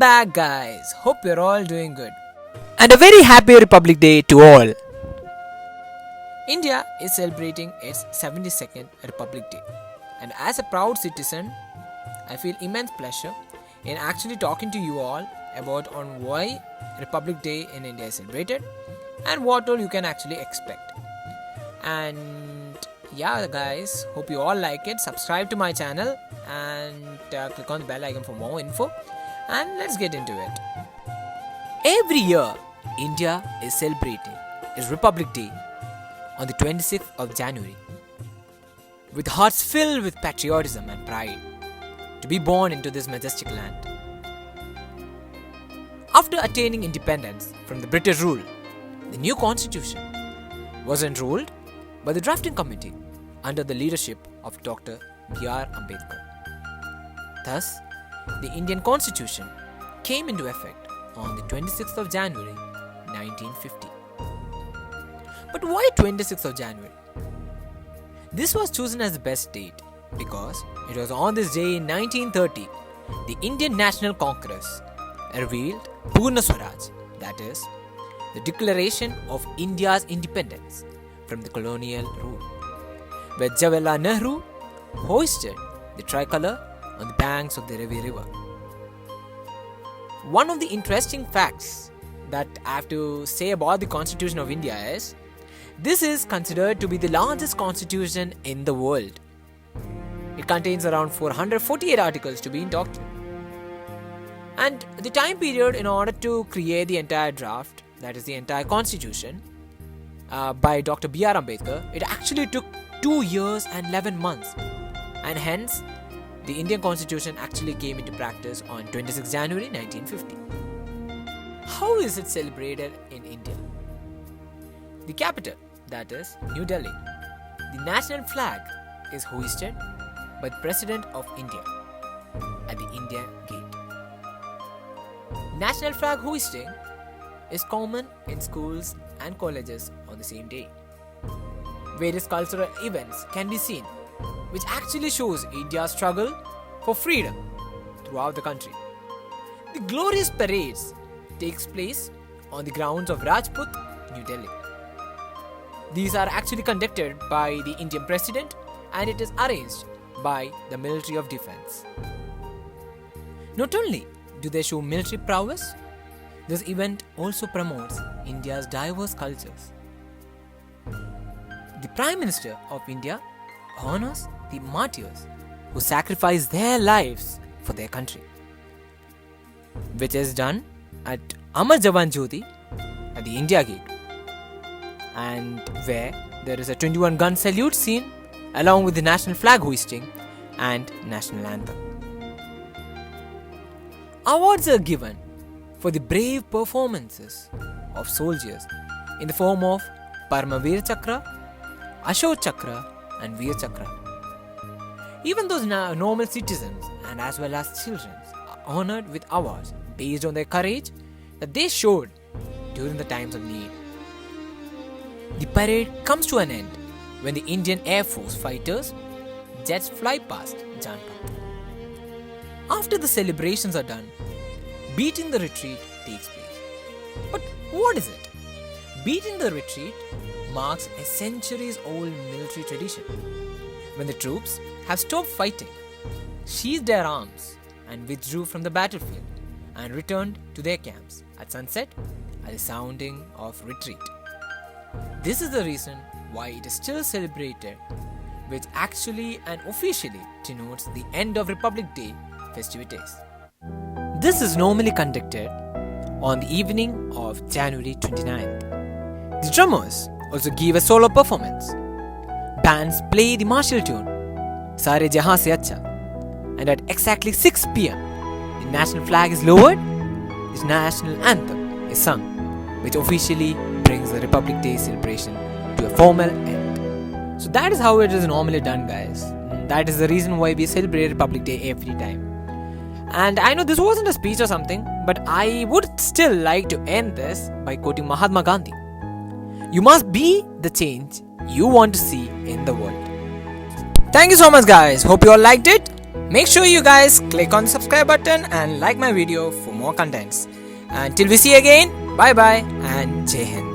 back, guys. Hope you're all doing good. And a very happy Republic Day to all. India is celebrating its 72nd Republic Day. And as a proud citizen, I feel immense pleasure in actually talking to you all about on why Republic Day in India is celebrated and what all you can actually expect. And yeah, guys, hope you all like it. Subscribe to my channel and click on the bell icon for more info. And let's get into it. Every year, India is celebrating its Republic Day on the 26th of January, with hearts filled with patriotism and pride to be born into this majestic land. After attaining independence from the British rule, the new constitution was enrolled by the drafting committee under the leadership of Dr. B.R. Ambedkar. Thus, the Indian Constitution came into effect on the 26th of January 1950. But why 26th of January? This was chosen as the best date because it was on this day in 1930 the Indian National Congress revealed Purna Swaraj, that is, the declaration of India's independence from the colonial rule, where Jawaharlal Nehru hoisted the tricolour on the banks of the Ravi River. One of the interesting facts that I have to say about the Constitution of India is this is considered to be the largest constitution in the world. It contains around 448 articles to be in document. And the time period in order to create the entire draft, that is the entire constitution, by Dr. B.R. Ambedkar, it actually took 2 years and 11 months. And hence, the Indian Constitution actually came into practice on 26 January 1950. How is it celebrated in India? The capital, that is New Delhi, the national flag is hoisted by the President of India at the India Gate. National flag hoisting is common in schools and colleges on the same day. Various cultural events can be seen which actually shows India's struggle for freedom throughout the country. The glorious parades takes place on the grounds of Rajput, New Delhi. These are actually conducted by the Indian President and it is arranged by the Military of Defence. Not only do they show military prowess, this event also promotes India's diverse cultures. The Prime Minister of India honors the martyrs who sacrifice their lives for their country, which is done at Amar Jawan Jyoti at the India Gate, and where there is a 21-gun salute scene along with the national flag hoisting and national anthem. Awards are given for the brave performances of soldiers in the form of Paramavir Chakra, Ashok Chakra and Veer Chakra. Even those normal citizens and as well as children are honoured with awards based on their courage that they showed during the times of need. The parade comes to an end when the Indian Air Force fighters jets fly past Janpath. After the celebrations are done, beating the retreat takes place. But what is it? Beating the retreat marks a centuries-old military tradition when the troops have stopped fighting, sheathed their arms and withdrew from the battlefield and returned to their camps at sunset at the sounding of retreat. This is the reason why it is still celebrated, which actually and officially denotes the end of Republic Day festivities. This is normally conducted on the evening of January 29th. The drummers also give a solo performance. Bands play the martial tune Sare Jahan Se Acha, and at exactly 6 p.m. the national flag is lowered, the national anthem is sung, which officially brings the Republic Day celebration to a formal end. So that is how it is normally done, guys. That is the reason why we celebrate Republic Day every time. And I know this wasn't a speech or something, but I would still like to end this by quoting Mahatma Gandhi. You must be the change you want to see in the world. Thank you so much, guys. Hope you all liked it. Make sure you guys click on the subscribe button and like my video for more contents. Until we see again, bye bye and Jai Hind.